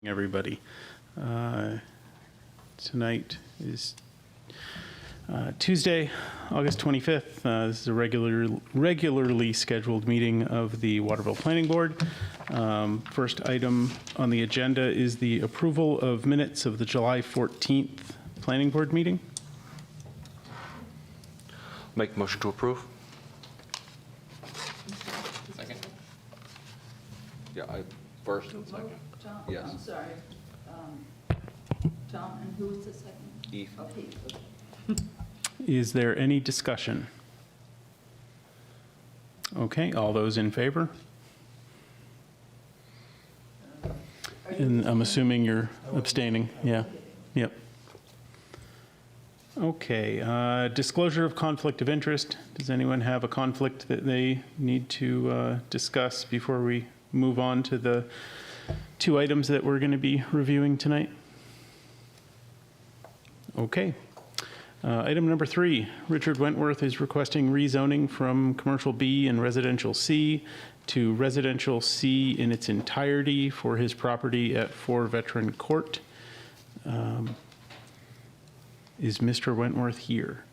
Everybody. Tonight is Tuesday, August 25th. This is a regularly scheduled meeting of the Waterville Planning Board. First item on the agenda is the approval of minutes of the July 14th Planning Board meeting. Make a motion to approve. Second. Yeah, first and second. Tom? Yes. I'm sorry. Tom, and who was the second? Eve. Oh, Eve. Is there any discussion? Okay, all those in favor? And I'm assuming you're abstaining, yeah, yep. Okay, disclosure of conflict of interest. Does anyone have a conflict that they need to discuss before we move on to the two items that we're going to be reviewing tonight? Okay. Item number 3, Richard Wentworth is requesting rezoning from Commercial B and Residential C to Residential C in its entirety for his property at 4 Veteran Court. Is Mr. Wentworth here?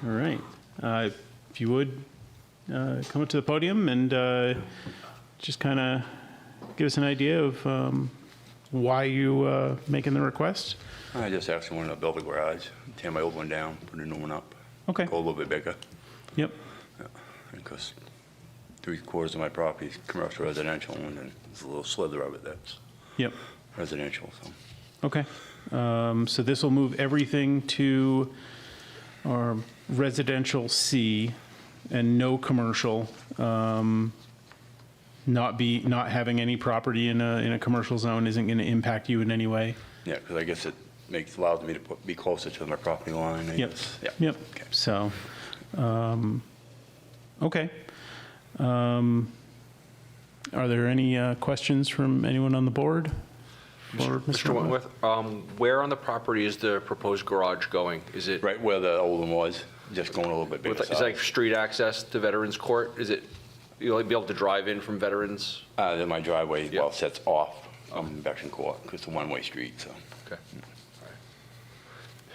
All right. If you would, come up to the podium and just kind of give us an idea of why you making the request. I just actually wanted to build a garage, tear my old one down, put a new one up. Okay. Go a little bit bigger. Yep. Yeah. Because 3/4 of my property is commercial residential, and then there's a little slither of it that's Yep. residential. So Okay. So this will move everything to our residential C and no commercial. Not having any property in a commercial zone isn't going to impact you in any way. yeah, because I guess it allows me to be closer to my property line. I Yep. guess. Yeah. Yep. Okay. So, okay. Are there any questions from anyone on the board for Mr. Wentworth, where on the property is the proposed garage going? Is it, Right where the old one was, just going a little bit bigger. is it like street access to Veterans Court? Is it, you'll be able to drive in from Veterans? Then my driveway, Yeah. well, sets off Veteran Court, because it's a one-way street, so. Okay. All right.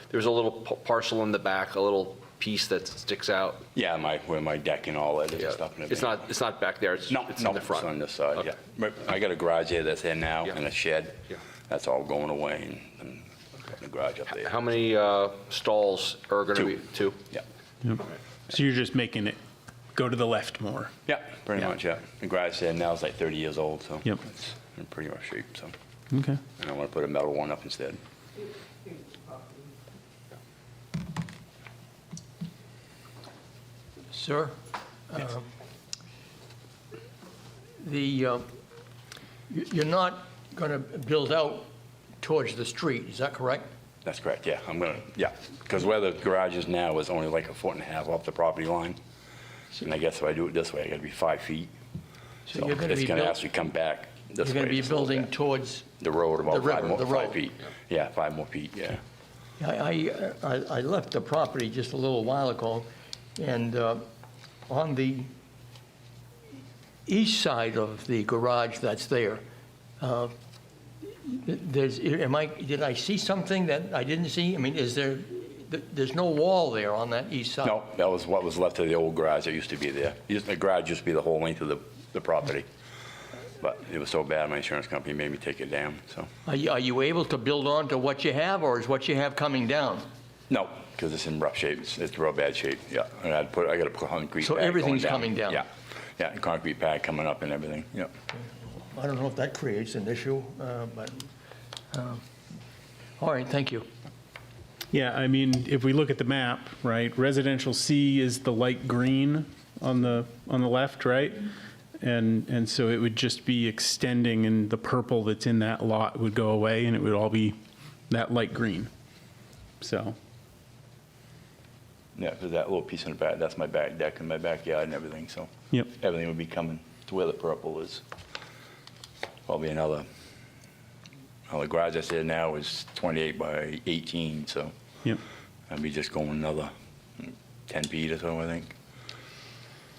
There's a little parcel in the back, a little piece that sticks out. Yeah, where my deck and all that is Yeah. and stuff. And It's not back there, it's No, it's no, in the front. it's on this side, Okay. yeah. Right, I got a garage there that's there now, Yeah. and a shed. Yeah. That's all going away, and putting the garage up there. How many stalls are going to be? Two? Yeah, Yep. So you're just making it go to the left more. yeah, pretty Yeah. much, yeah. The garage there now is like 30 years old, so. Yep. It's in pretty rough shape, so. Okay. And I want to put a metal one up instead. Sir, you're not going to build out towards the street, is that correct? That's correct, yeah, yeah. Because where the garage is now is only like 1.5 off the property line. And I guess if I do it this way, I got to be 5 feet. So So you're going to it's be going to built- actually come back this way. You're going to be just a little building bit. towards, The road the about river, the road. 5 feet. Yeah, 5 more feet, yeah. I left the property just a little while ago, and on the east side of the garage that's there, did I see something that I didn't see? I mean, there's no wall there on that east side? No, that was what was left of the old garage that used to be there. The garage used to be the whole length of the property. But it was so bad, my insurance company made me take it down, so. Are you able to build on to what you have, or is what you have coming down? No, because it's in rough shape. It's real bad shape, yeah. And I got to put concrete So pad going everything's coming down? Yeah, yeah, and concrete pad coming up and everything, yeah. I don't know if that creates an issue, but, all right, thank you. Yeah, I mean, if we look at the map, right, residential C is the light green on the left, right? And so it would just be extending, and the purple that's in that lot would go away, and it would all be that light green. So, Yeah, because that little piece in the back, that's my back deck and my backyard and everything, so. yep, Everything would be coming to where the purple is. Probably another, well, the garage that's there now is 28 by 18, so yep. I'd be just going another 10 feet or so, I think.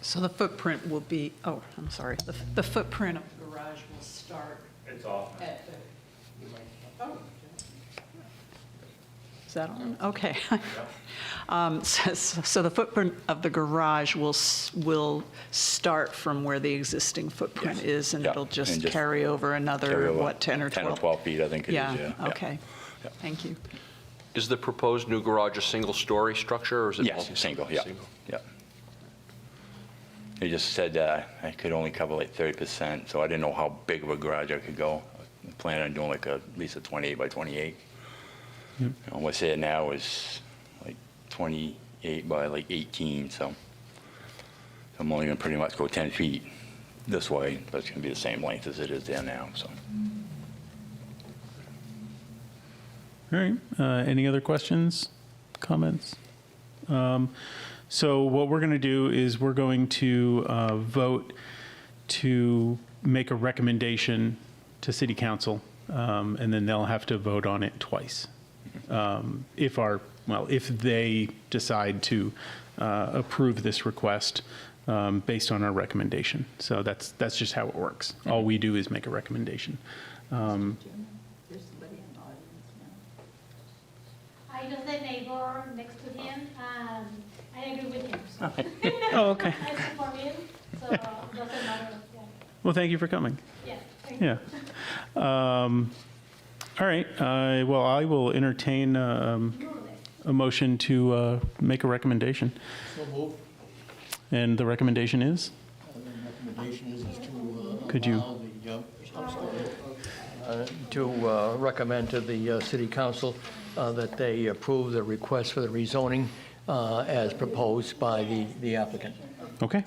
So the footprint will be, oh, I'm sorry, the footprint of the garage will start It's off. at the Is that on? Okay. So the footprint of the garage will start from where the existing footprint Yes. is, and Yeah, it'll just and just carry over Carry another, over what, 10 or 12? 10 or 12 feet, I think it is, yeah. Yeah, okay. Yeah. Thank you. Is the proposed new garage a single-story structure, or is it? Yes, single, yeah, Single. yeah. They just said I could only cover like 30%, so I didn't know how big of a garage I could go. I planned on doing like at least a 28 by 28. You know, what's there now is like 28 by like 18, so I'm only gonna pretty much go 10 feet this way, but it's gonna be the same length as it is there now, so. All right, any other questions, comments? So what we're going to do is we're going to vote to make a recommendation to City Council, and then they'll have to vote on it twice. If they decide to approve this request based on our recommendation. So that's just how it works. All we do is make a recommendation. There's somebody in the audience now. I know the neighbor next to him, and I agree with him. So. Oh, okay. I support him, so it doesn't matter. Yeah, Well, thank you for coming. yeah. Thank you. Yeah. All right, well, I will entertain a motion to make a recommendation. So moved. And the recommendation is? The recommendation is to Could you- allow to recommend to the city council that they approve the request for the rezoning as proposed by the applicant. Okay,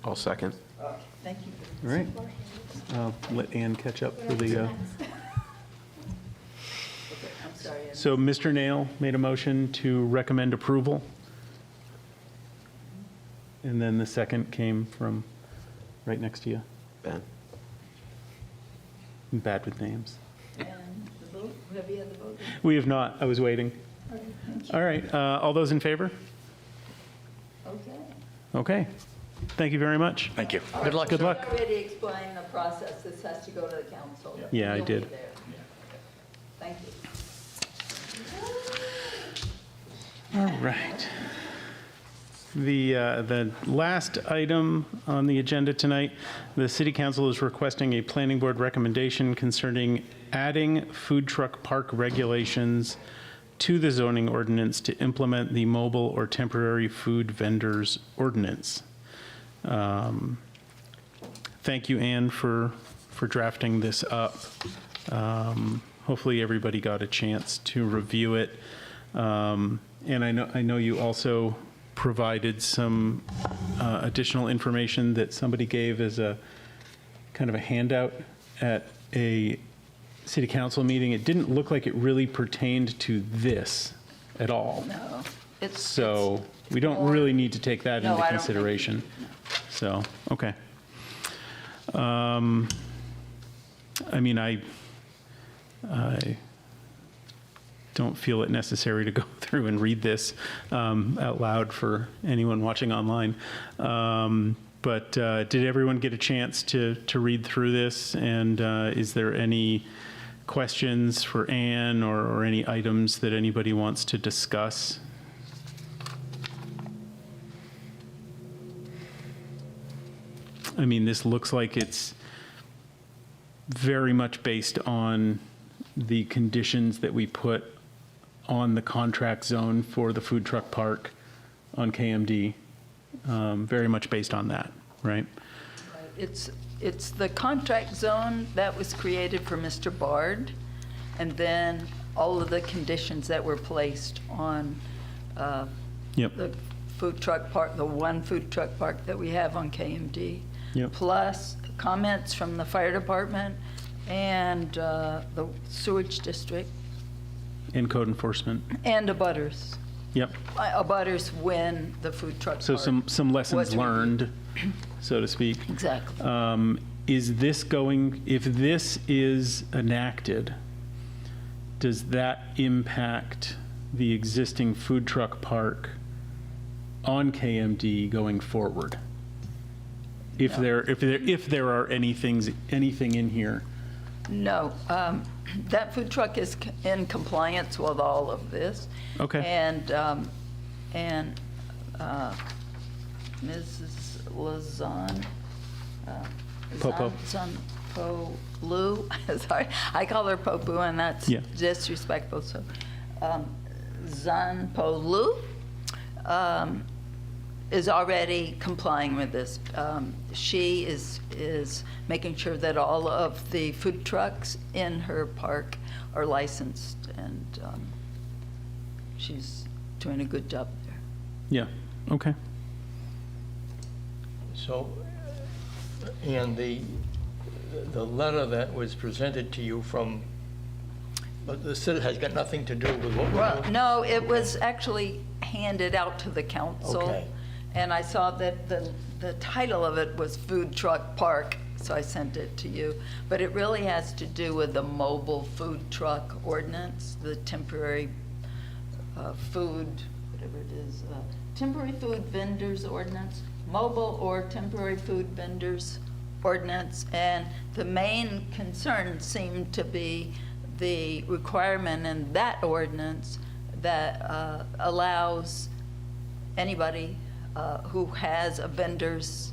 I'll second. Thank you. all right. Let Ann catch up for the, I'm sorry. so Mr. Nail made a motion to recommend approval. And then the second came from right next to you. Ben. I'm bad with names. And the vote, have you had the vote? We have not, I was waiting. All right, all those in favor? Okay. Okay, thank you very much. Thank you. Good luck. Good luck. I already explained the process. This has to go to the council. Yeah, I You'll be did. there. Thank you. All right. The last item on the agenda tonight, the city council is requesting a planning board recommendation concerning adding food truck park regulations to the zoning ordinance to implement the mobile or temporary food vendors ordinance. Thank you, Ann, for drafting this up. Hopefully, everybody got a chance to review it. And I know you also provided some additional information that somebody gave as a kind of a handout at a city council meeting. It didn't look like it really pertained to this at all. No, it's. So we don't really need to take that No, into I don't think we consideration. So, okay. I mean, I don't feel it necessary to go through and read this out loud for anyone watching online. But did everyone get a chance to read through this? And is there any questions for Ann or any items that anybody wants to discuss? I mean, this looks like it's very much based on the conditions that we put on the contract zone for the food truck park on KMD, very much based on that, right? It's the contract zone that was created for Mr. Bard, and then all of the conditions that were placed on Yep. the food truck park, the one food truck park that we have on KMD. Yep. Plus comments from the fire department and the sewage district And code enforcement. and abutters. Yep. Abutters when the food truck So park. some lessons was reviewed. learned, so to speak. Exactly. Is this going, if this is enacted, does that impact the existing food truck park on KMD going forward? If there are anything in here No, that food truck is in compliance with all of this. Okay. And Mrs. Lazan, Popo. Lu, sorry, I call her Popu, and that's Yeah. disrespectful, so, Zanpolu, is already complying with this. She is making sure that all of the food trucks in her park are licensed, and she's doing a good job there. Yeah, okay. So, and the letter that was presented to you from, but the city has got nothing to do with what we're Well, doing? no, it was actually handed out to the council. Okay. And I saw that the title of it was Food Truck Park, so I sent it to you. But it really has to do with the mobile food truck ordinance, the temporary food, whatever it is, temporary food vendors ordinance, mobile or temporary food vendors ordinance. And the main concern seemed to be the requirement in that ordinance that allows anybody who has a vendor's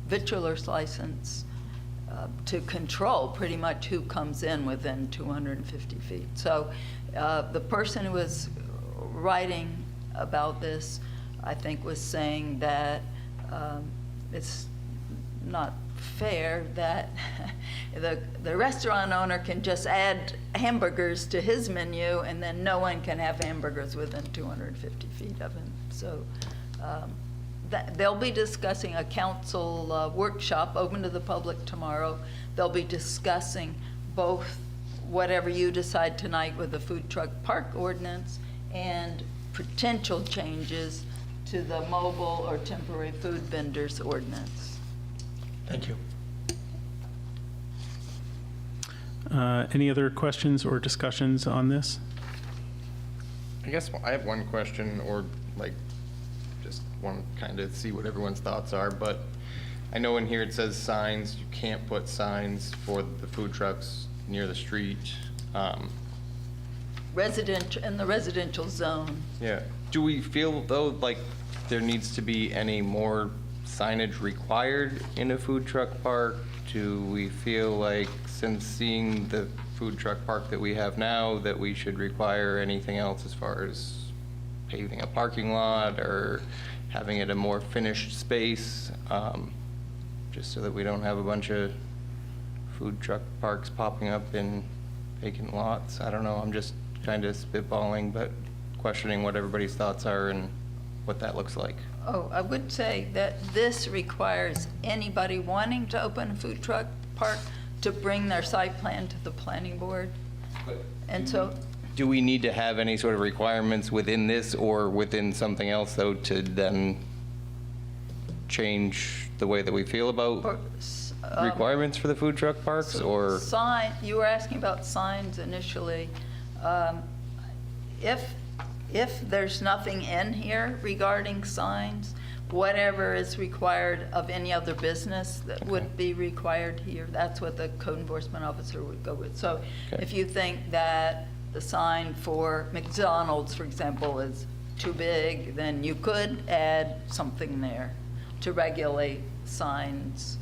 vitrular's license to control pretty much who comes in within 250 feet. So the person who was writing about this, I think, was saying that it's not fair that the restaurant owner can just add hamburgers to his menu and then no one can have hamburgers within 250 feet of him. So they'll be discussing a council workshop open to the public tomorrow. They'll be discussing both whatever you decide tonight with the food truck park ordinance and potential changes to the mobile or temporary food vendors ordinance. Thank you. Any other questions or discussions on this? I guess I have one question, or like, just want to kind of see what everyone's thoughts are, but I know in here it says signs, you can't put signs for the food trucks near the street. Residential, in the residential zone. Yeah, do we feel though like there needs to be any more signage required in a food truck park? Do we feel like, since seeing the food truck park that we have now, that we should require anything else as far as paving a parking lot or having it a more finished space, just so that we don't have a bunch of food truck parks popping up in vacant lots? I don't know, I'm just kind of spitballing, but questioning what everybody's thoughts are and what that looks like. Oh, I would say that this requires anybody wanting to open a food truck park to bring their site plan to the planning board. And so, Do we need to have any sort of requirements within this or within something else, though, to then change the way that we feel about for, requirements for the food truck parks, or? sign, you were asking about signs initially. If there's nothing in here regarding signs, whatever is required of any other business that would be required here, that's what the code enforcement officer would go with. So Okay. if you think that the sign for McDonald's, for example, is too big, then you could add something there to regulate signs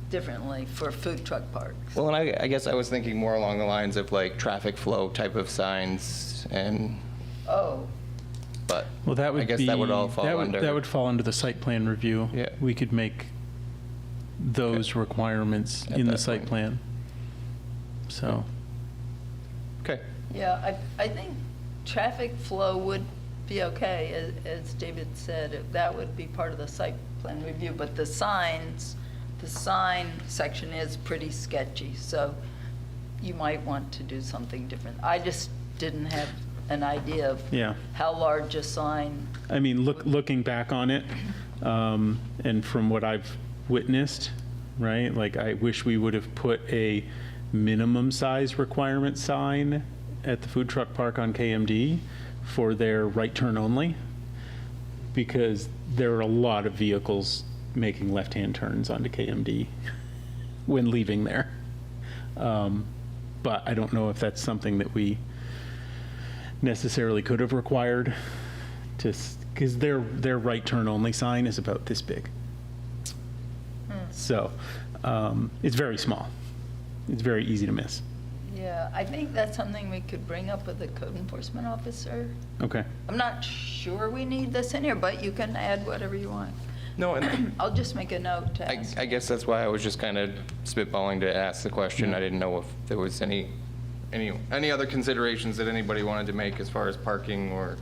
differently for food truck parks. Well, and I guess I was thinking more along the lines of like traffic flow type of signs, and, Oh, but Well, that would I guess be. that would all fall under. That would fall under the site plan review. Yeah. We could make those requirements At in the that site point. plan. So, Okay. yeah, I think traffic flow would be okay, as David said. That would be part of the site plan review, but the signs, the sign section is pretty sketchy, so you might want to do something different. I just didn't have an idea of yeah. how large a sign. I mean, looking back on it, and from what I've witnessed, right? Like, I wish we would have put a minimum size requirement sign at the food truck park on KMD for their right turn only, because there are a lot of vehicles making left-hand turns onto KMD when leaving there. But I don't know if that's something that we necessarily could have required, because their right turn only sign is about this big. So it's very small. It's very easy to miss. Yeah, I think that's something we could bring up with the code enforcement officer. Okay. I'm not sure we need this in here, but you can add whatever you want. No, and I'll just make a note to ask. I guess that's why I was just kind of spitballing to ask the question. I didn't know if there was any other considerations that anybody wanted to make as far as parking or,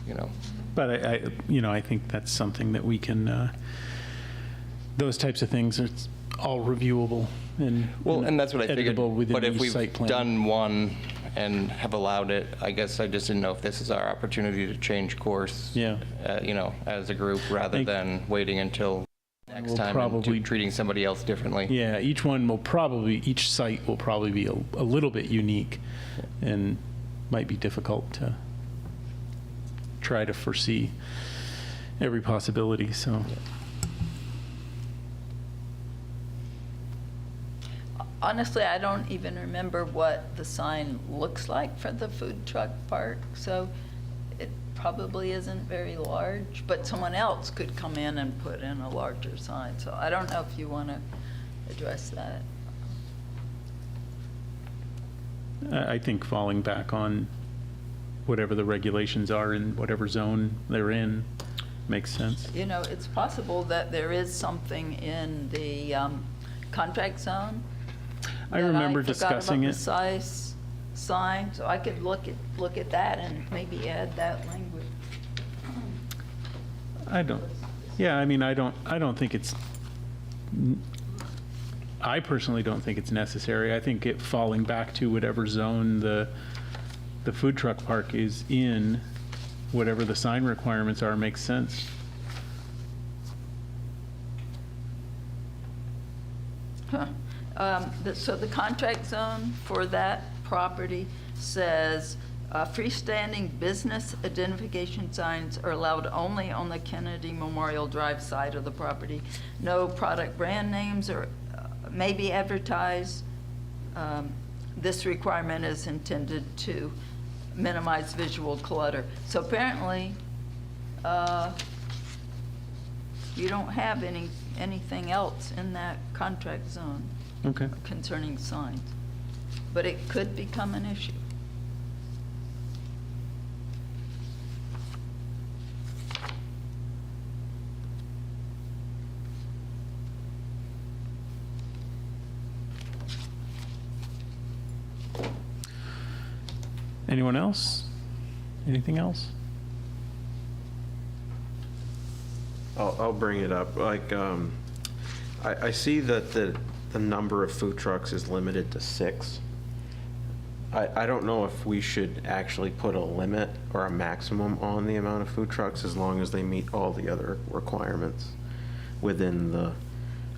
you know. But I think that's something that we can, those types of things are all reviewable and. Well, and that's what I figured. editable within But if the we've site plan. done one and have allowed it, I guess I just didn't know if this is our opportunity to change course. Yeah. You know, as a group, rather I- than waiting until next We'll time and probably- treating somebody else differently. Yeah, each site will probably be a little bit unique and might be difficult to try to foresee every possibility, so. Honestly, I don't even remember what the sign looks like for the food truck park, so it probably isn't very large, but someone else could come in and put in a larger sign, so I don't know if you want to address that. I think falling back on whatever the regulations are in whatever zone they're in makes sense. You know, it's possible that there is something in the contract zone. I remember discussing that I it. forgot about the size sign, so I could look at that and maybe add that language. I don't think it's, I personally don't think it's necessary. I think it falling back to whatever zone the food truck park is in, whatever the sign requirements are, makes sense. Huh. So the contract zone for that property says freestanding business identification signs are allowed only on the Kennedy Memorial Drive side of the property. No product brand names may be advertised. This requirement is intended to minimize visual clutter. So apparently, you don't have anything else in that contract zone Okay. concerning signs, but it could become an issue. Anyone else? Anything else? I'll bring it up. Like, I see that the number of food trucks is limited to 6. I don't know if we should actually put a limit or a maximum on the amount of food trucks as long as they meet all the other requirements within the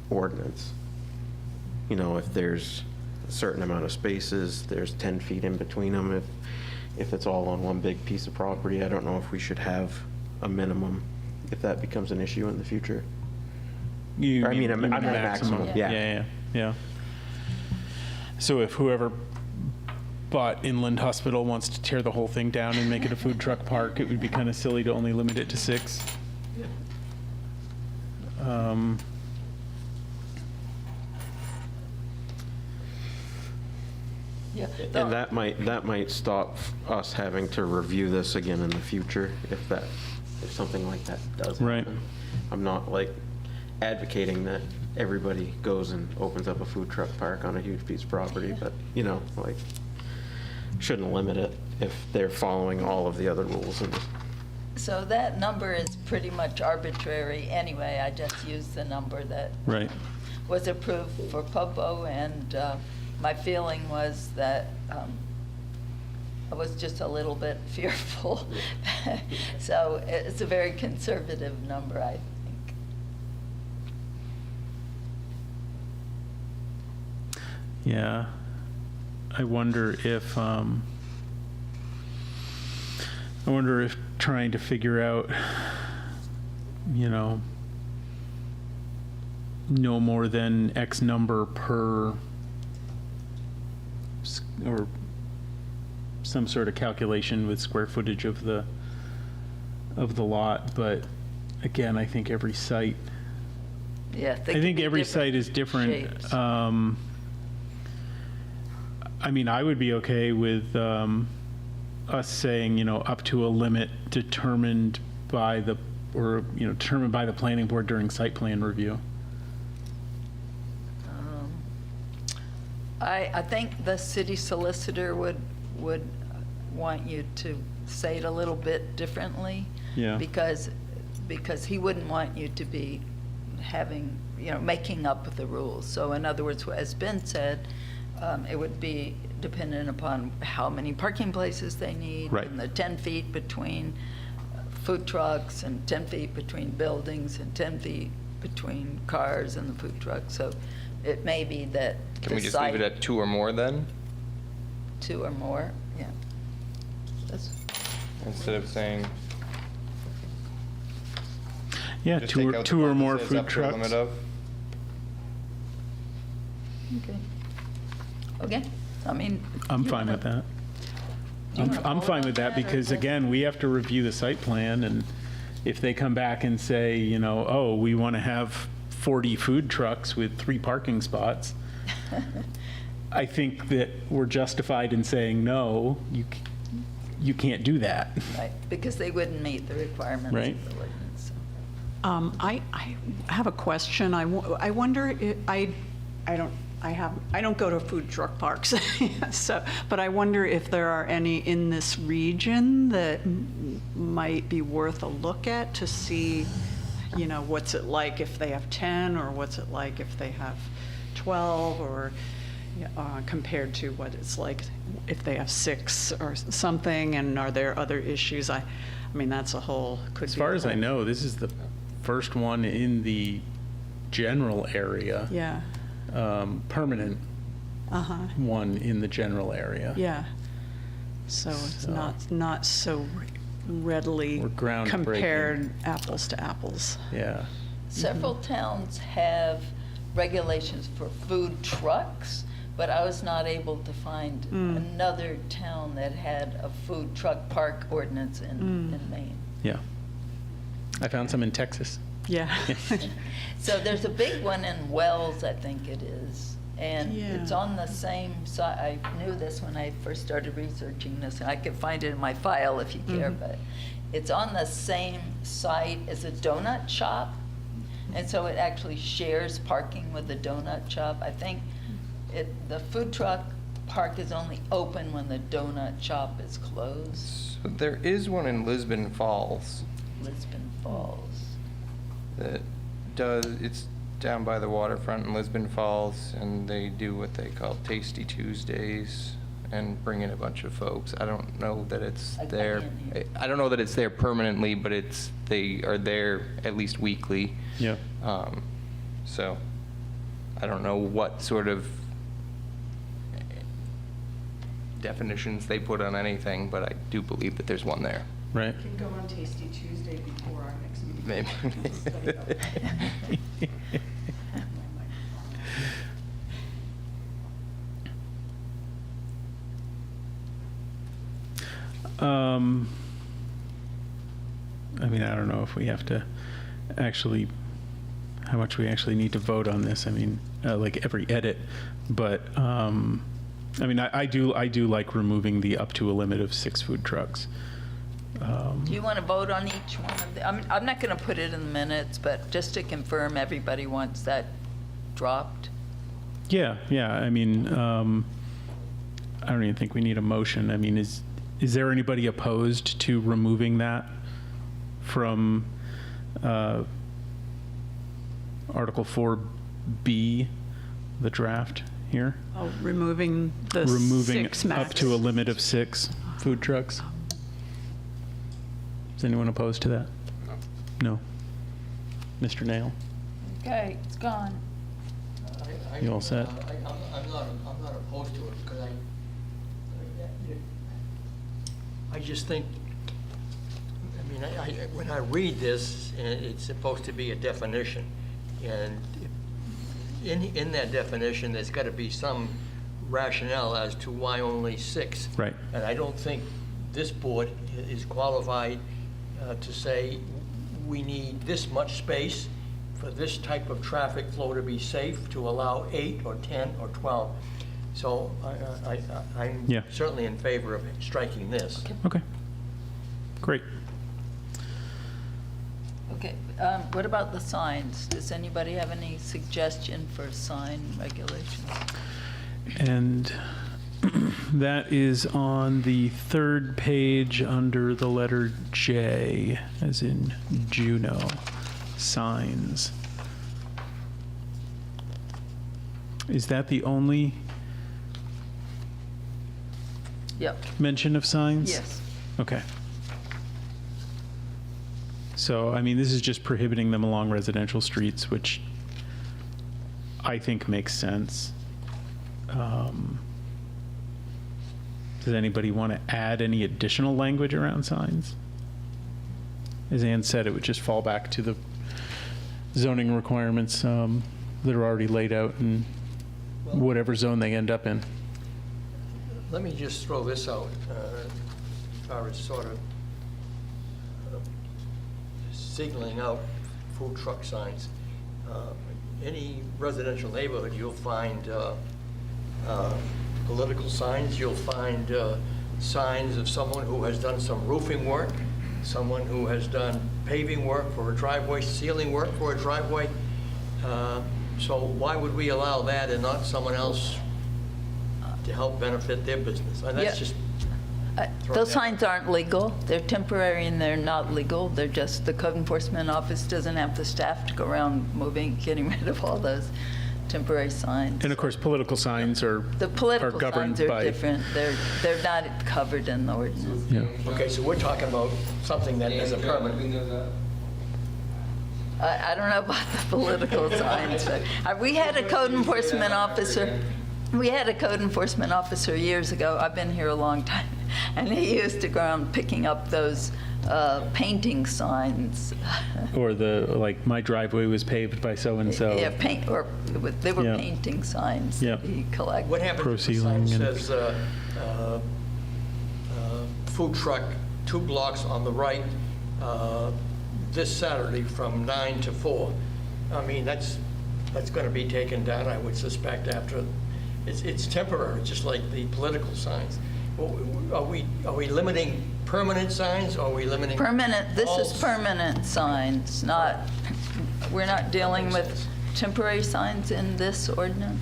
ordinance. You know, if there's a certain amount of spaces, there's 10 feet in between them. If it's all on one big piece of property, I don't know if we should have a minimum if that becomes an issue in the future. You I mean, a mean maximum, yeah. Yeah. So if whoever bought Inland Hospital wants to tear the whole thing down and make it a food truck park, it would be kind of silly to only limit it to 6. Yeah. And that might stop us having to review this again in the future if something like that does happen. Right. I'm not like advocating that everybody goes and opens up a food truck park on a huge piece of property, but you know, like, shouldn't limit it if they're following all of the other rules. So that number is pretty much arbitrary anyway. I just used the number that Right. was approved for Popo, and my feeling was that I was just a little bit fearful. So it's a very conservative number, I think. Yeah. I wonder if trying to figure out, you know, no more than X number per or some sort of calculation with square footage of the lot, but again, I think every site, Yeah. they I could think be every site is different. shapes. I mean, I would be okay with us saying, you know, up to a limit determined by the, or, you know, determined by the planning board during site plan review. I think the city solicitor would want you to say it a little bit differently. Yeah. Because he wouldn't want you to be having, you know, making up the rules. So in other words, as Ben said, it would be dependent upon how many parking places they need. Right. And the 10 feet between food trucks, and 10 feet between buildings, and 10 feet between cars and the food trucks. So it may be that Can we the just leave it site, at 2 or more then? 2 or more, yeah. That's, Instead of saying, Yeah, just take out the two or part that more says food up to a limit trucks. of? okay. Okay, I mean. I'm you fine wanna- with that. do you wanna I'm vote fine on with that or because just- again, we have to review the site plan, and if they come back and say, you know, oh, we want to have 40 food trucks with 3 parking spots, I think that we're justified in saying, no, you can't do that. Right, because they wouldn't meet the requirements Right. of the ordinance. I have a question. I wonder, I don't go to food truck parks, so, but I wonder if there are any in this region that might be worth a look at to see, you know, what's it like if they have 10, or what's it like if they have 12, or compared to what it's like if they have 6 or something, and are there other issues? I mean, that's a whole, could be. As far a as I whole- know, this is the first one in the general area. Yeah, Permanent uh-huh, one in the general area. yeah. So it's So- not so readily Or groundbreaking. compared apples to apples. Yeah. Several towns have regulations for food trucks, but I was not able to find another town that had a food truck park ordinance in Maine. Yeah. I found some in Texas. Yeah. So there's a big one in Wells, I think it is, and it's Yeah. on the same side. I knew this when I first started researching this, and I could find it in my file if you care, but it's on the same site as a donut shop, and so it actually shares parking with the donut shop. I think the food truck park is only open when the donut shop is closed. So there is one in Lisbon Falls Lisbon Falls. that it's down by the waterfront in Lisbon Falls, and they do what they call Tasty Tuesdays and bring in a bunch of folks. I don't know that it's Like there. Onion. I don't know that it's there permanently, but they are there at least weekly. Yeah. So I don't know what sort of definitions they put on anything, but I do believe that there's one there. Right. Can go on Tasty Tuesday before our next meeting. Maybe. I mean, I don't know if we have to actually, how much we actually need to vote on this. I mean, like every edit, but, I mean, I do like removing the up to a limit of 6 food trucks. Do you want to vote on each one of the, I'm not going to put it in the minutes, but just to confirm, everybody wants that dropped? Yeah, I mean, I don't even think we need a motion. I mean, is there anybody opposed to removing that from Article 4B, the draft here? Oh, removing the Removing 6 up max. to a limit of 6 food trucks? Is anyone opposed to that? No. Mr. Nail? Okay, it's gone. You all set? I'm not opposed to it, because I just think, I mean, when I read this, and it's supposed to be a definition, and in that definition, there's got to be some rationale as to why only 6. Right. And I don't think this board is qualified to say, we need this much space for this type of traffic flow to be safe to allow 8 or 10 or 12. So I'm Yeah. certainly in favor of striking this. Okay. Great. Okay, what about the signs? Does anybody have any suggestion for sign regulations? And that is on the third page under the letter J, as in Juno, signs. Is that the only Yep, mention of signs? yes. Okay. So, I mean, this is just prohibiting them along residential streets, which I think makes sense. Does anybody want to add any additional language around signs? As Ann said, it would just fall back to the zoning requirements that are already laid out in whatever zone they end up in. Let me just throw this out, as far as sort of signaling out food truck signs. Any residential neighborhood, you'll find political signs, you'll find signs of someone who has done some roofing work, someone who has done paving work for a driveway, sealing work for a driveway. So why would we allow that and not someone else to help benefit their business? And Yeah. that's just, Those signs aren't legal. They're temporary and they're not legal. They're just, the code enforcement office doesn't have the staff to go around moving, getting rid of all those temporary signs. And of course, political signs are The political governed signs are by- different. They're not covered in the ordinance. Yeah. okay, so we're talking about something that is a permanent. I don't know about the political signs. We had a code enforcement officer. We had a code enforcement officer years ago. I've been here a long time. And he used to go around picking up those painting signs. Or like, my driveway was paved by so-and-so. Yeah, they were Yeah. painting signs Yeah. that he collected. What happens if the Pro-ceiling sign and- says, food truck, 2 blocks on the right, this Saturday from 9 to 4? I mean, that's going to be taken down, I would suspect, after, it's temporary, just like the political signs. Are we limiting permanent signs, or are we limiting? Permanent, this is all- permanent signs, not, we're not dealing makes with sense. temporary signs in this ordinance?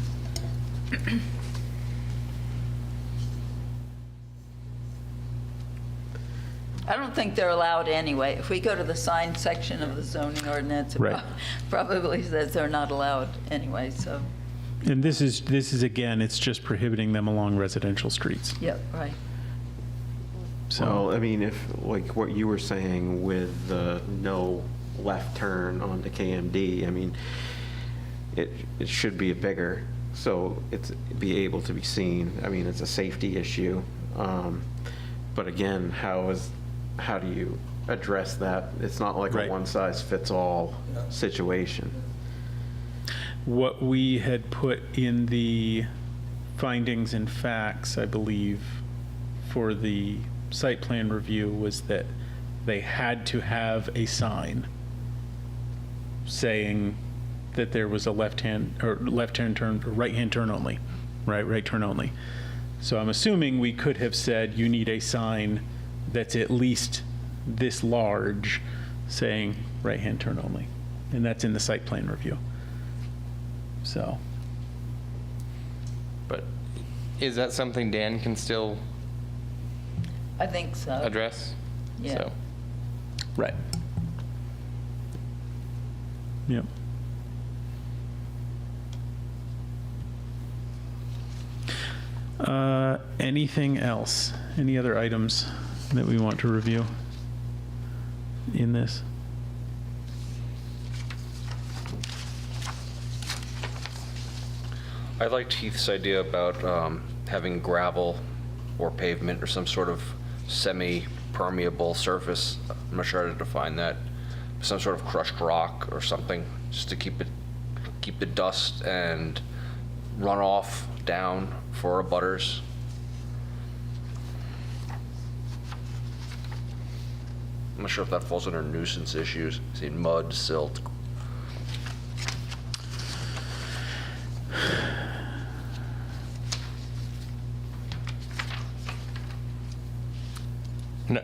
I don't think they're allowed anyway. If we go to the sign section of the zoning ordinance, it Right. probably says they're not allowed anyway, so, And this is again, it's just prohibiting them along residential streets. yep, right. So, Well, I mean, if, like what you were saying with the no left turn onto KMD, I mean, it should be bigger, so it's be able to be seen. I mean, it's a safety issue. But again, how do you address that? It's not like Right. a one-size-fits-all situation. what we had put in the findings and facts, I believe, for the site plan review was that they had to have a sign saying that there was a left-hand turn, or right-hand turn only, right turn only. So I'm assuming we could have said you need a sign that's at least this large saying right-hand turn only. And that's in the site plan review. So, But is that something Dan can still I think so. address? Yeah. So, right. Yep. Anything else? Any other items that we want to review in this? I liked Heath's idea about having gravel or pavement or some sort of semi-permeable surface. I'm not sure how to define that. Some sort of crushed rock or something, just to keep the dust and runoff down for abutters. I'm not sure if that falls under nuisance issues. See mud, silt.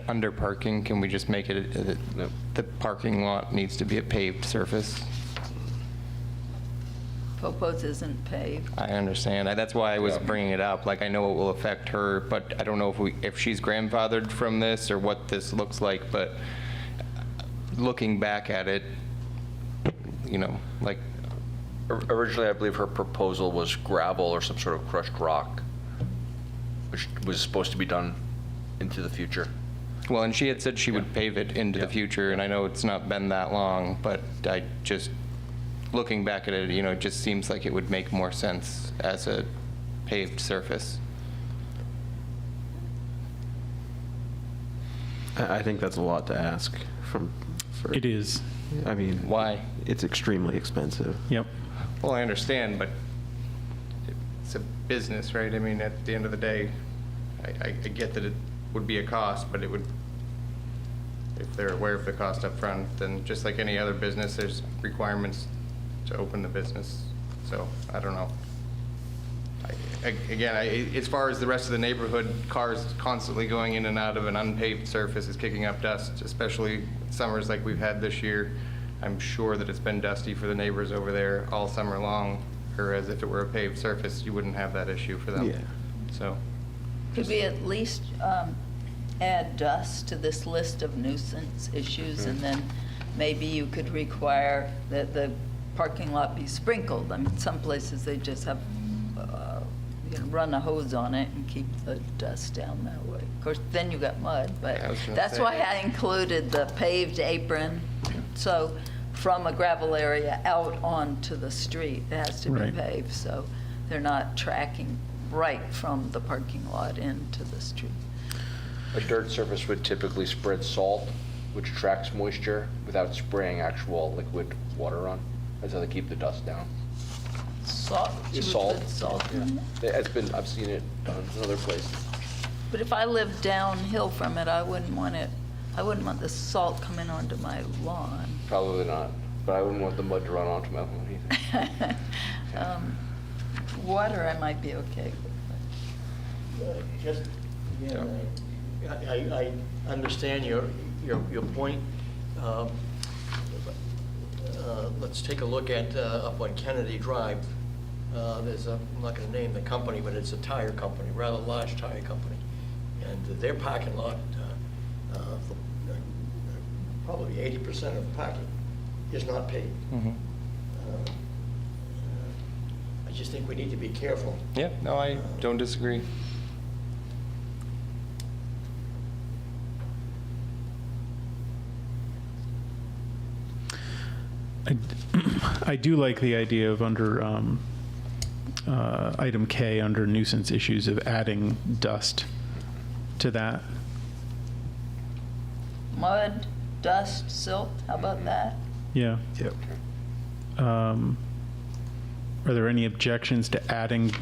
Under parking, can we just make it, Nope. the parking lot needs to be a paved surface? Popo's isn't paved. I understand. That's why I was Yeah. bringing it up. Like, I know it will affect her, but I don't know if she's grandfathered from this or what this looks like, but looking back at it, you know, like, Originally, I believe her proposal was gravel or some sort of crushed rock, which was supposed to be done into the future. well, and she had said she would pave it into the future, and I know it's not been that long, but I just, looking back at it, you know, it just seems like it would make more sense as a paved surface. I think that's a lot to ask for. It is. I mean. Why? It's extremely expensive. Yep. Well, I understand, but it's a business, right? I mean, at the end of the day, I get that it would be a cost, but it would, if they're aware of the cost up front, then just like any other business, there's requirements to open the business. So, I don't know. Again, as far as the rest of the neighborhood, cars constantly going in and out of an unpaved surface is kicking up dust, especially summers like we've had this year. I'm sure that it's been dusty for the neighbors over there all summer long, whereas if it were a paved surface, you wouldn't have that issue for them. Yeah. So, Could we at least add dust to this list of nuisance issues? And then maybe you could require that the parking lot be sprinkled. I mean, some places they just have, run a hose on it and keep the dust down that way. Of course, then you got mud, but I was gonna that's say. why I included the paved apron. So from a gravel area out onto the street, it has to be Right. paved, so they're not tracking right from the parking lot into the street. A dirt surface would typically spread salt, which attracts moisture without spraying actual liquid water on. That's how they keep the dust down. Salt, you would Salt. put salt in it. I've seen it done in other places. But if I lived downhill from it, I wouldn't want the salt coming onto my lawn. Probably not, but I wouldn't want the mud to run onto my lawn either. Water I might be okay with. Just, again, I understand your point. Let's take a look at, up on Kennedy Drive. There's a, I'm not gonna name the company, but it's a tire company, rather large tire company. And their parking lot, probably 80% of the parking is not paved. I just think we need to be careful. yeah, no, I don't disagree. I do like the idea of under item K, under nuisance issues, of adding dust to that. Mud, dust, silt, how about that? Yeah. Yep. Are there any objections to adding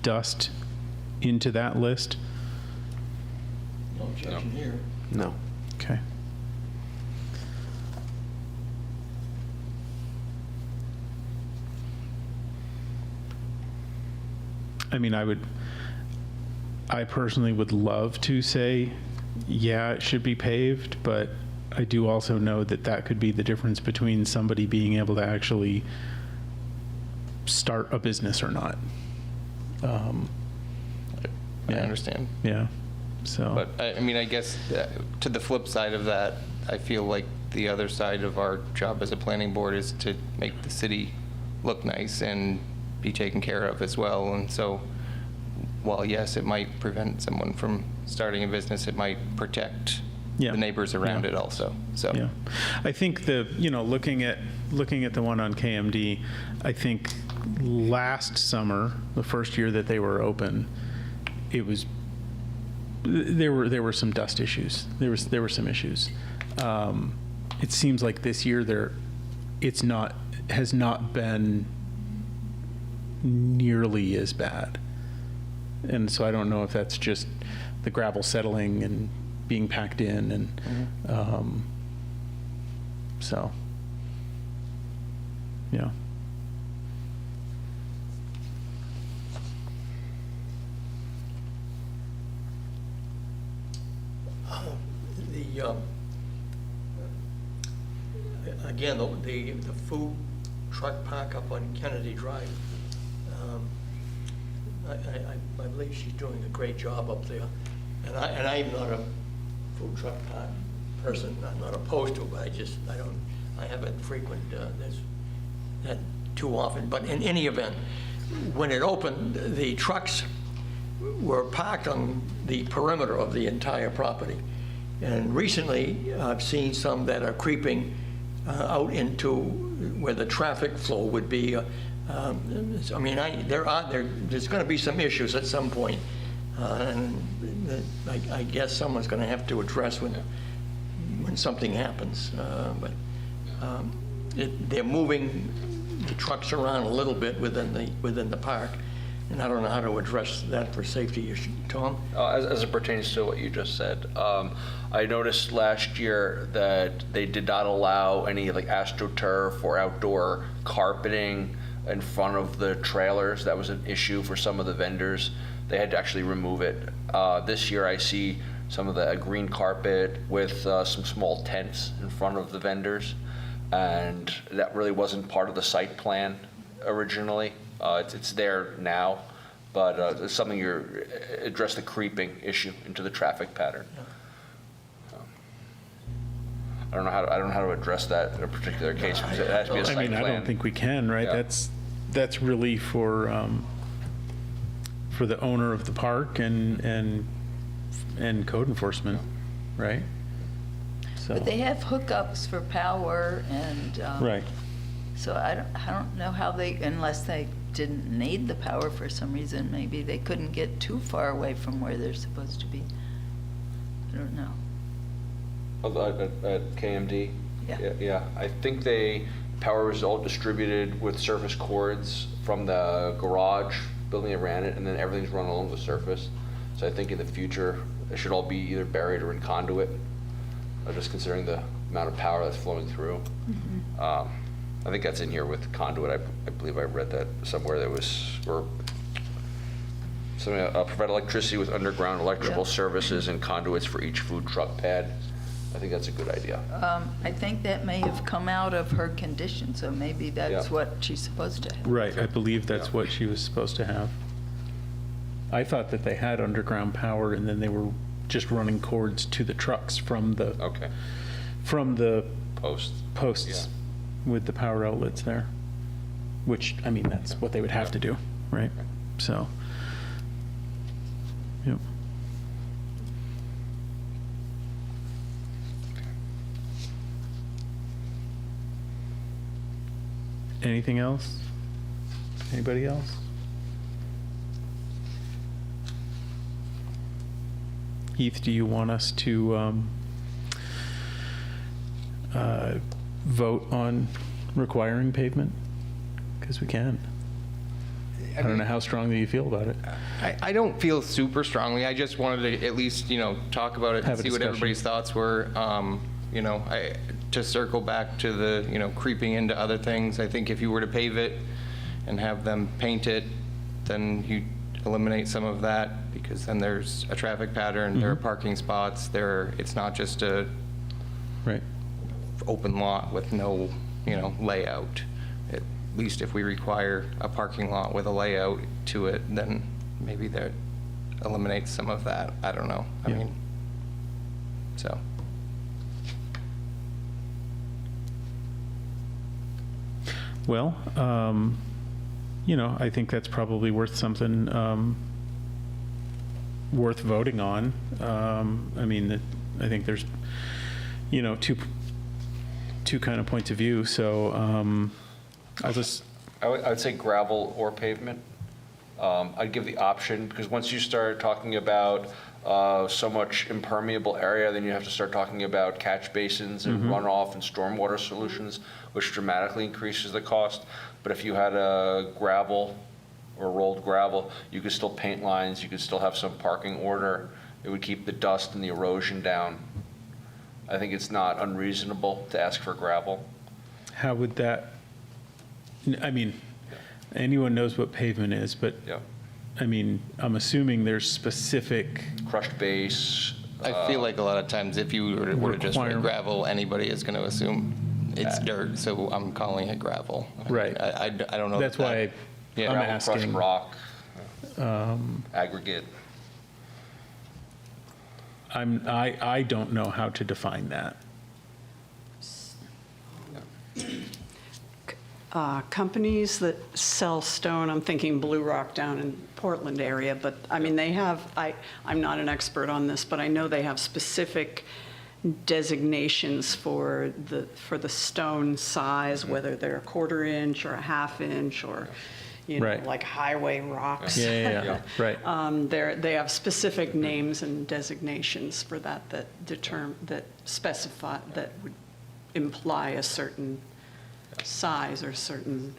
dust into that list? No objection here. No. Okay. I mean, I personally would love to say, yeah, it should be paved, but I do also know that that could be the difference between somebody being able to actually start a business or not. I Yeah. understand. Yeah, so. But, I mean, I guess to the flip side of that, I feel like the other side of our job as a planning board is to make the city look nice and be taken care of as well. And so, while yes, it might prevent someone from starting a business, it might protect Yeah. the neighbors around Yeah. it also, so. Yeah, I think looking at the one on KMD, I think last summer, the first year that they were open, there were some dust issues. There were some issues. It seems like this year has not been nearly as bad. And so I don't know if that's just the gravel settling and being packed in and, so, yeah. Again, the food truck park up on Kennedy Drive, I believe she's doing a great job up there. And I'm not a food truck park person, I'm not opposed to it, but I haven't frequent that too often. But in any event, when it opened, the trucks were parked on the perimeter of the entire property. And recently, I've seen some that are creeping out into where the traffic flow would be. I mean, there's going to be some issues at some point, and I guess someone's going to have to address when something happens. But they're moving the trucks around a little bit within the park, and I don't know how to address that for safety issue. Tom? As it pertains to what you just said, I noticed last year that they did not allow any like AstroTurf or outdoor carpeting in front of the trailers. That was an issue for some of the vendors. They had to actually remove it. This year I see some of the green carpet with some small tents in front of the vendors, and that really wasn't part of the site plan originally. It's there now, but it's something you're address the creeping issue into the traffic pattern. I don't know how to address that in a particular case because it has to be a site I mean, plan. I don't think we can, right? Yeah. That's really for the owner of the park and code enforcement, right? So. But they have hookups for power and. Right. So I don't know how unless they didn't need the power for some reason, maybe they couldn't get too far away from where they're supposed to be. I don't know. At KMD? Yeah. Yeah, I think power was all distributed with surface cords from the garage building that ran it, and then everything's run along the surface. So I think in the future, it should all be either buried or in conduit, just considering the amount of power that's flowing through. Mm-hmm. I think that's in here with conduit. I believe I read that somewhere. There was, or something, provide electricity with underground electrical services and conduits for each food truck pad. I think that's a good idea. I think that may have come out of her condition, so maybe that's what she's supposed to have. Right, I believe that's what she was supposed to have. I thought that they had underground power and then they were just running cords to the trucks from the posts with the power outlets there, which, I mean, that's what they would have to do, right? So, yep. Anything else? Anybody else? Heath, do you want us to vote on requiring pavement? Because we can. I don't know how strongly you feel about it. I don't feel super strongly. I just wanted to at least, talk about it and Have a see what discussion. everybody's thoughts were. To circle back to the, creeping into other things, I think if you were to pave it and have them paint it, then you eliminate some of that, because then there's a traffic pattern, there are parking spots, it's not just a Right. open lot with no, layout. At least if we require a parking lot with a layout to it, then maybe that eliminates some of that. I don't know. I Yeah. mean, so. Well, I think that's probably worth something, worth voting on. I mean, I think there's, two kind of points of view, so I'll just. I would say gravel or pavement. I'd give the option, because once you start talking about so much impermeable area, then you have to start talking about catch basins and runoff and stormwater solutions, which dramatically increases the cost. But if you had a gravel or rolled gravel, you could still paint lines, you could still have some parking order. It would keep the dust and the erosion down. I think it's not unreasonable to ask for gravel. How would that, I mean, anyone knows what pavement is, but, Yeah. I mean, I'm assuming there's specific, Crushed base. I feel like a lot of times if you were to just write Requirement. gravel, anybody is going to assume it's dirt, so I'm calling it gravel. Right. I don't know. that's that- why Yeah. I'm Gravel, crushed asking. rock, aggregate. I don't know how to define that. Companies that sell stone, I'm thinking Blue Rock down in Portland area, but I mean, they have, I'm not an expert on this, but I know they have specific designations for the stone size, whether they're a 1/4 inch or a 1/2 inch or, you know, Right. like highway rocks. Yeah, right. They have specific names and designations for that that specify, that would imply a certain size or certain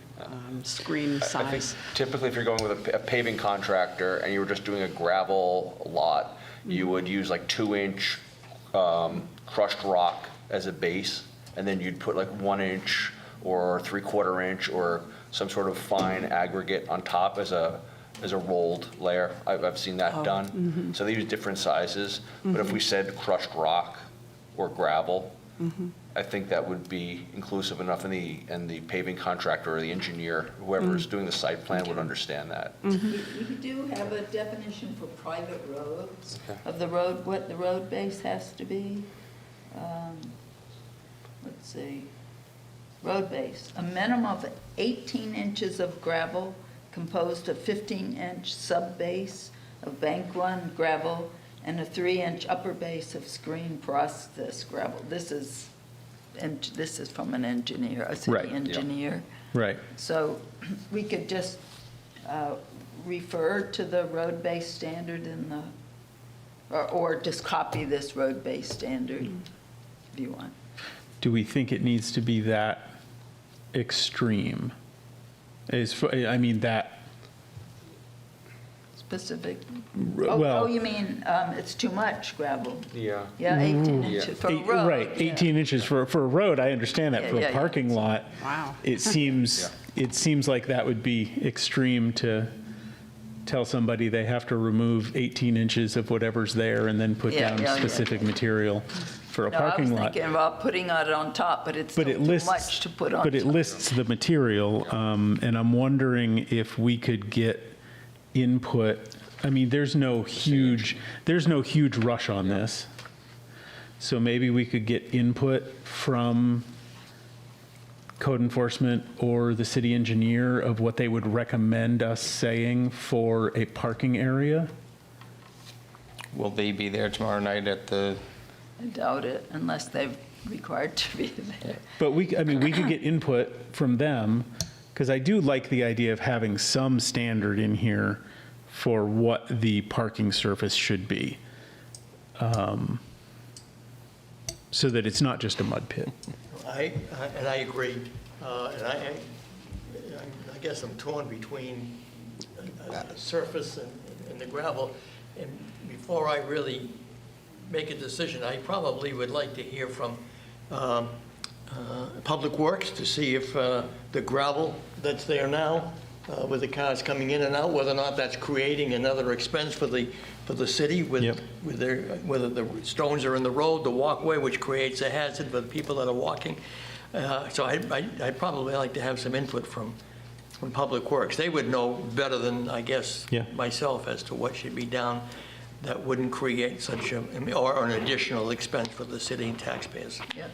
screen I think size. typically if you're going with a paving contractor and you were just doing a gravel lot, you would use like 2-inch crushed rock as a base, and then you'd put like 1-inch or 3/4 inch or some sort of fine aggregate on top as a rolled layer. I've seen that done. So they use different sizes, but if we said crushed rock or gravel, I think that would be inclusive enough, and the paving contractor or the engineer, whoever's doing the site plan would understand that. We do have a definition for private roads of the road, what the road base has to be. Let's see, road base, a minimum of 18 inches of gravel composed of 15-inch sub-base of bank run gravel and a 3-inch upper base of screen process gravel. This is from an engineer, a Right, city yeah. engineer. Right. So we could just refer to the road-based standard in the, or just copy this road-based standard if you want. Do we think it needs to be that extreme? I mean, that, Specific, well. you mean, it's too much gravel? Yeah. Yeah, 18 inches for a road. Right, yeah. 18 inches for a road, I understand that. Yeah, For yeah, a yeah. parking lot, Wow. it seems like that would be extreme to tell somebody they have to remove 18 inches of whatever's there and then put Yeah, down yeah, yeah. specific material for a No, I was parking lot. thinking about putting it on top, but it's But still it too lists, much to put on but it top. lists the material, and I'm wondering if we could get input. I mean, there's no huge rush on this. So maybe we could get input from code enforcement or the city engineer of what they would recommend us saying for a parking area. Will they be there tomorrow night at the, I doubt it, unless they're required to be there. But we could get input from them, because I do like the idea of having some standard in here for what the parking surface should be. So that it's not just a mud pit. I agree. And I guess I'm torn between surface and the gravel. And before I really make a decision, I probably would like to hear from Public Works to see if the gravel that's there now, with the cars coming in and out, whether or not that's creating another expense for the city with Yep. whether the stones are in the road, the walkway, which creates a hazard for the people that are walking. So I'd probably like to have some input from Public Works. They would know better than, I guess, Yeah. myself as to what should be down that wouldn't create such or an additional expense for the city and taxpayers. Yeah.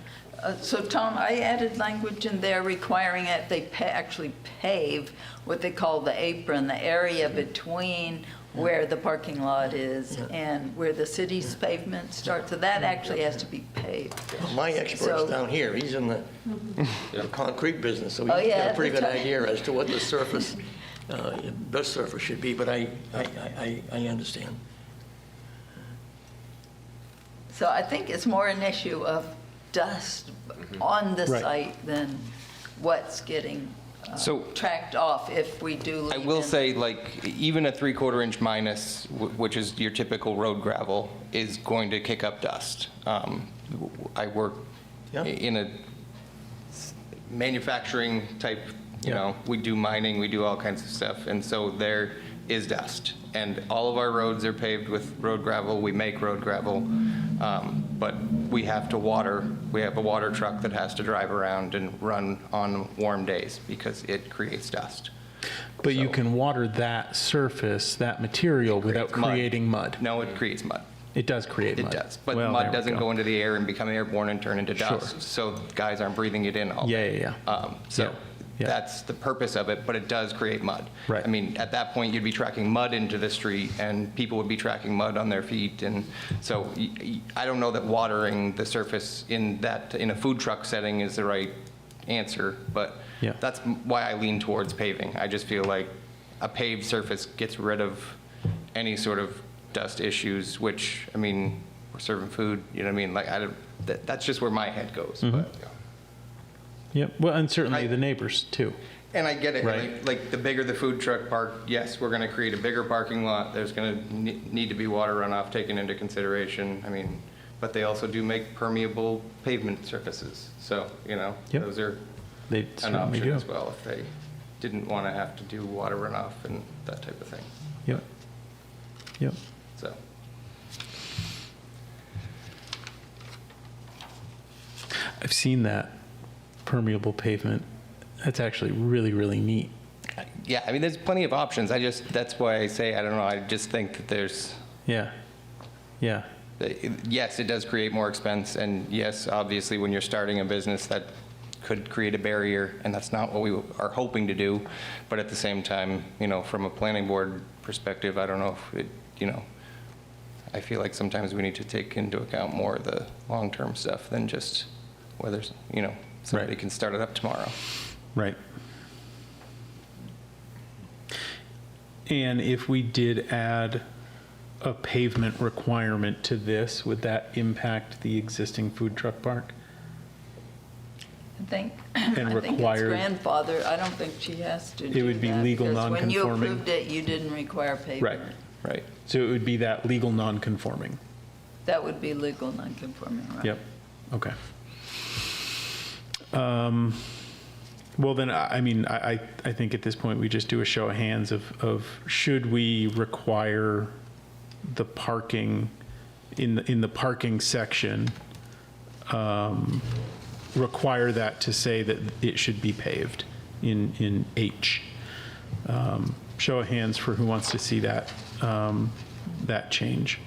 So Tom, I added language in there requiring that they actually pave what they call the apron, the area between where the parking lot is and where the city's pavement starts. So that actually has to be paved. My expert's So- down here, he's in the concrete business, so Oh, he's got yeah, a pretty good that's right. idea as to what the surface, best surface should be, but I understand. So I think it's more an issue of dust on the Right. site than what's getting tracked off if we do I leave will in- say, like, even a 3/4 inch minus, which is your typical road gravel, is going to kick up dust. I work in a manufacturing type, you know, we do mining, we do all kinds of stuff, and so there is dust. And all of our roads are paved with road gravel, we make road gravel, but we have to water. We have a water truck that has to drive around and run on warm days because it creates dust. But you So- can water that surface, that material, without creates mud. creating mud. No, it creates mud. It does create It mud. does, but Well, there mud we doesn't go into the air and become airborne and turn into dust, Sure. so guys aren't breathing it in all Yeah, day. yeah, yeah. So Yeah. that's the purpose of it, but it does create mud. Right. I mean, at that point, you'd be tracking mud into the street, and people would be tracking mud on their feet, and so I don't know that watering the surface in a food truck setting is the right answer, but Yeah. that's why I lean towards paving. I just feel like a paved surface gets rid of any sort of dust issues, which, I mean, we're serving food, you know what I mean? Like, that's just where my head goes, Mm-hmm. but. Yep, well, and certainly I- the neighbors, too. And I get it, Right. like, the bigger the food truck park, yes, we're gonna create a bigger parking lot, there's gonna need to be water runoff taken into consideration, I mean, but they also do make permeable pavement surfaces, so, you know, Yep. those are They an certainly option do. as well, if they didn't wanna have to do water runoff and that type of thing, Yep. Yep. so. I've seen that permeable pavement. That's actually really, really neat. Yeah, I mean, there's plenty of options, that's why I say, I don't know, I just think that there's, Yeah. Yeah. yes, it does create more expense, and yes, obviously, when you're starting a business, that could create a barrier, and that's not what we are hoping to do. But at the same time, you know, from a planning board perspective, I don't know if it, you know, I feel like sometimes we need to take into account more of the long-term stuff than just whether, you know, somebody Right. can start it up tomorrow. Right. And if we did add a pavement requirement to this, would that impact the existing food truck park? I think it's required- grandfather. I don't think she has to do would be that, legal because when you non-conforming. approved it, you didn't require pavement. Right. Right. So it would be that legal non-conforming? That would be legal non-conforming, right? Yep, okay. Well, then, I mean, I think at this point, we just do a show of hands of should we require the parking, in the parking section, require that to say that it should be paved in H? Show of hands for who wants to see that, that change.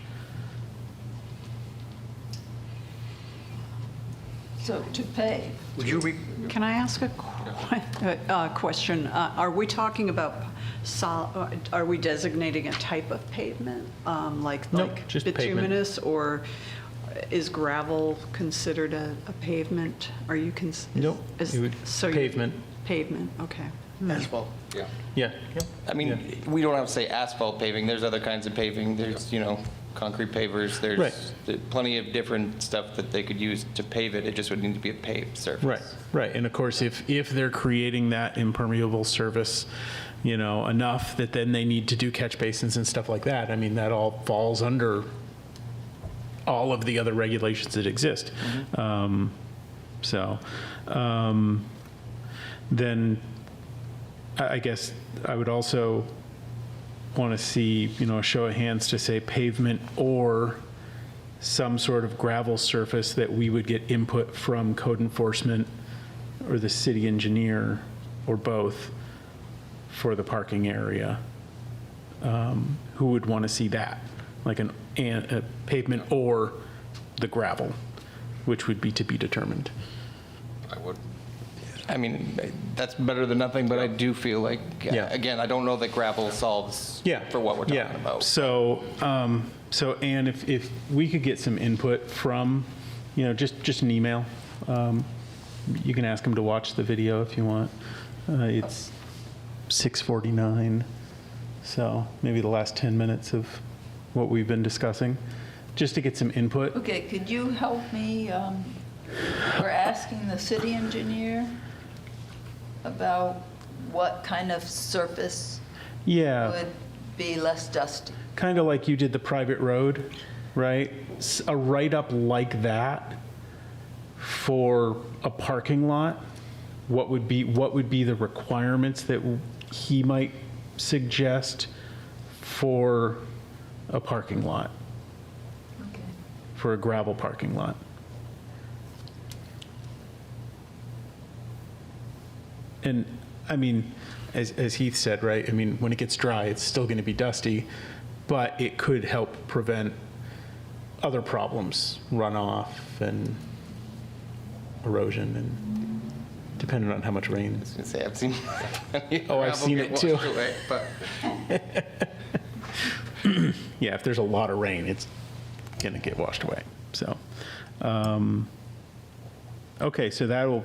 So to pave, Would you Can I ask a question? Are we talking about, are we designating a type of pavement? Like Nope, just pavement. bituminous, or is gravel considered a pavement? Are you? Nope, is- it would- so you- pavement. Pavement, okay. asphalt? Yeah. Yeah. I mean, we don't have to say asphalt paving, there's other kinds of paving, there's, you know, concrete pavers, Right. there's plenty of different stuff that they could use to pave it, it just would need to be a paved surface. Right, right. And of course, if they're creating that impermeable surface, you know, enough that then they need to do catch basins and stuff like that, I mean, that all falls under all of the other regulations that exist. So, then I guess I would also want to see, you know, a show of hands to say pavement or some sort of gravel surface that we would get input from code enforcement or the city engineer or both for the parking area. Who would want to see that? Like a pavement or the gravel, which would be to be determined. I would. I mean, that's better than nothing, but I do feel like, Yeah. again, I don't know that gravel solves Yeah. for what we're talking Yeah. about. So, Ann, if we could get some input from, you know, just an email, you can ask them to watch the video if you want. It's 6:49, so maybe the last 10 minutes of what we've been discussing, just to get some input. okay, could you help me? We're asking the city engineer about what kind of surface Yeah, would be less dusty? kind of like you did the private road, right? A write-up like that for a parking lot, what would be the requirements that he might suggest for a parking lot, Okay. for a gravel parking lot? And, I mean, as Heath said, right, I mean, when it gets dry, it's still going to be dusty, but it could help prevent other problems, runoff and erosion, and depending on how much rain. I was gonna say, I've seen. Oh, I've seen it too. But Yeah, if there's a lot of rain, it's going to get washed away. So, okay, so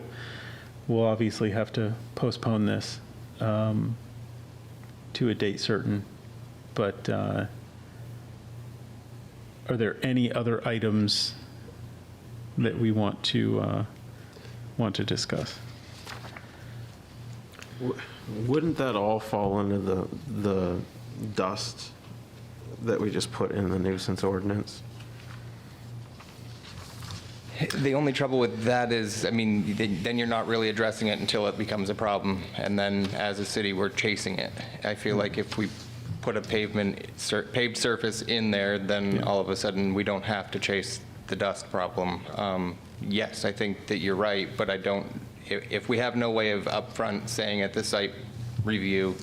we'll obviously have to postpone this to a date certain. But are there any other items that we want to discuss? Wouldn't that all fall under the dust that we just put in the nuisance ordinance? the only trouble with that is, I mean, then you're not really addressing it until it becomes a problem, and then as a city, we're chasing it. I feel like if we put a paved surface in there, then all of a sudden, we don't have to chase the dust problem. Yes, I think that you're right, but I don't, if we have no way of upfront saying at the site review,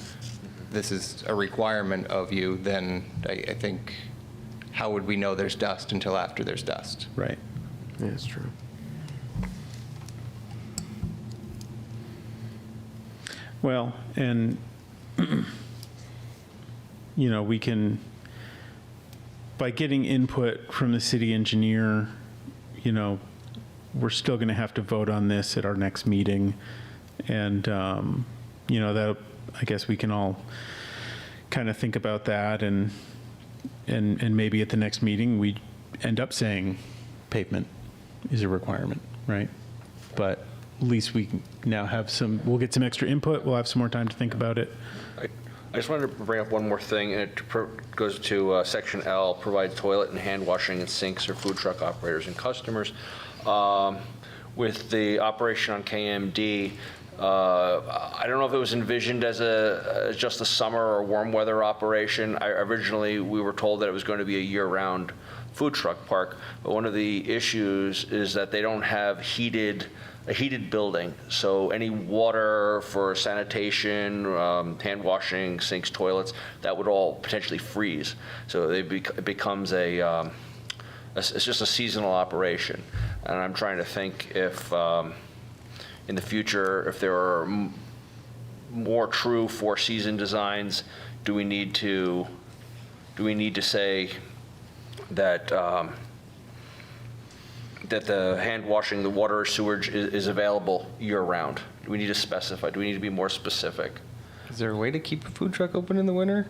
this is a requirement of you, then I think, how would we know there's dust until after there's dust? Right. Yeah, it's true. Well, and, you know, we can, by getting input from the city engineer, you know, we're still going to have to vote on this at our next meeting. And, you know, that, I guess we can all kind of think about that, and maybe at the next meeting, we end up saying pavement is a requirement, right? But at least we now have we'll get some extra input, we'll have some more time to think about it. I just wanted to bring up one more thing, and it goes to Section L, provide toilet and hand washing and sinks for food truck operators and customers. With the operation on KMD, I don't know if it was envisioned as just a summer or warm weather operation. Originally, we were told that it was going to be a year-round food truck park, but one of the issues is that they don't have a heated building, so any water for sanitation, hand washing, sinks, toilets, that would all potentially freeze. So it becomes it's just a seasonal operation. And I'm trying to think if in the future, if there are more true four-season designs, do we need to say that that the hand washing, the water or sewage is available year-round? Do we need to specify? Do we need to be more specific? Is there a way to keep a food truck open in the winter?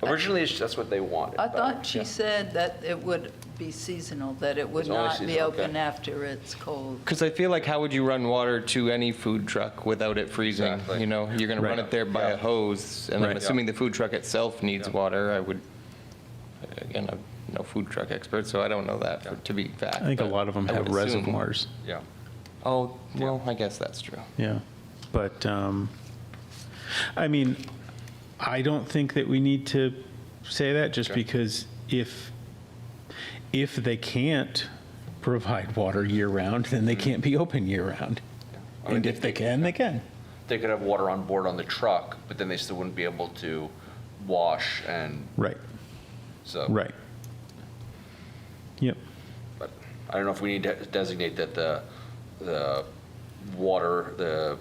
Originally, that's what they wanted. I but, thought she yeah. said that it would be seasonal, that it would It's only not be seasonal, open okay. after it's cold. Because I feel like, how would you run water to any food truck without it freezing? Exactly. You know, you're going to run Right. it there by a hose, and I'm Right. assuming the food truck itself needs Yeah. water. I would, again, I'm no food truck expert, so I don't know that to be fact. I think a but lot of them I have would assume- reservoirs. Yeah. Oh, well, I guess that's true. Yeah, but, I mean, I don't think that we need to say that, just Okay. because if they can't provide water year-round, then they can't be open year-round. I mean, And if they can, they can. They could have water on board on the truck, but then they still wouldn't be able to wash, and Right, so. right. Yep, But I don't know if we need to designate that the water, the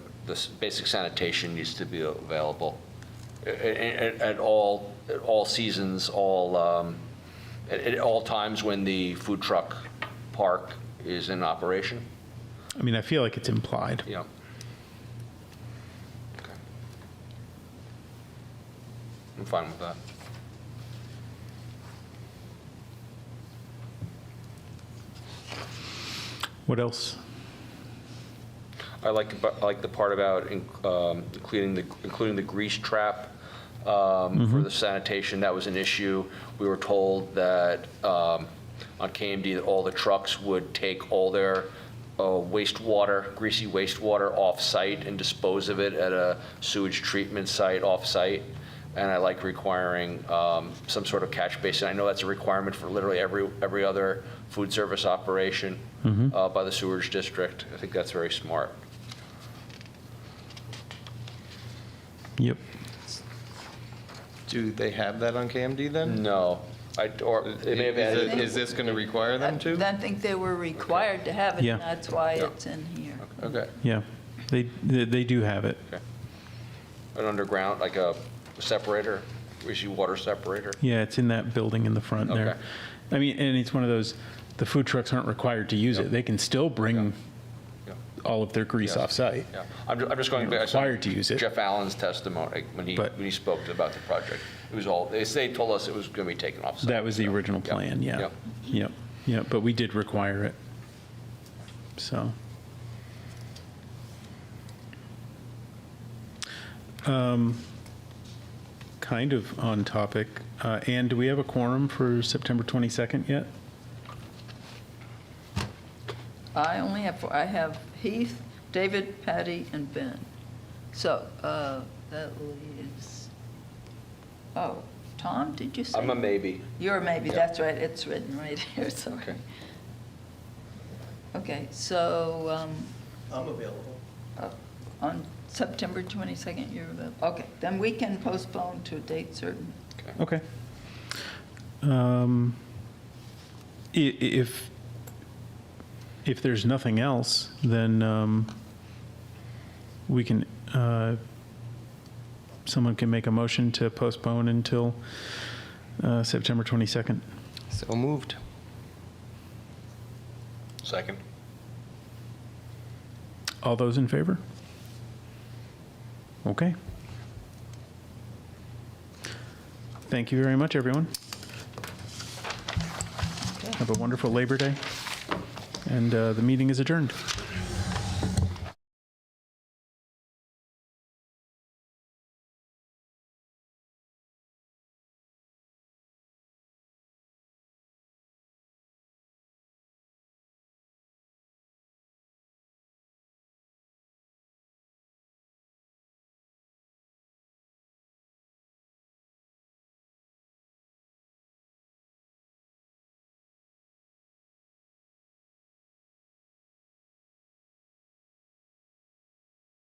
basic sanitation needs to be available at all seasons, at all times when the food truck park is in operation. I mean, I feel like it's implied. Yeah. Okay. I'm fine with that. What else? I like the part about including the grease trap for the sanitation. That was an issue. We were told that on KMD that all the trucks would take all their wastewater, greasy wastewater off-site and dispose of it at a sewage treatment site off-site. And I like requiring some sort of catch basin. I know that's a requirement for literally every other food service operation by the sewage district. I think that's very smart. Yep. Do they have that on KMD then? No, or they may have added. Is this going to require them to? I think they were required to have it, Yeah. and that's why it's in here. Okay. Yeah, they do have it. An underground, like a separator, greasy water separator. Yeah, it's in that building in the front there. Okay. I mean, and it's one of those, the food trucks aren't required to use it. They can still bring Yeah. all of their grease Yes. off-site. Yeah, I'm just going You're back. required to use it. Jeff Allen's testimony when But- he spoke about the project. It was all, they told us it was going to be taken off site. That was the so, original yeah, plan, yeah. yeah. Yep, but we did require it. So. Kind of on topic. Ann, do we have a quorum for September 22nd yet? I have Heath, David, Patty, and Ben. So, that leaves, Tom, did you say? I'm a maybe. You're a maybe, Yeah. that's right, it's written right here, sorry. Okay. Okay, so, I'm available. on September 22nd, you're available? Okay, then we can postpone to a date certain. Okay. If there's nothing else, then we can, someone can make a motion to postpone until September 22nd. So moved. Second. All those in favor? Okay. Thank you very much, everyone. Have a wonderful Labor Day, and the meeting is adjourned.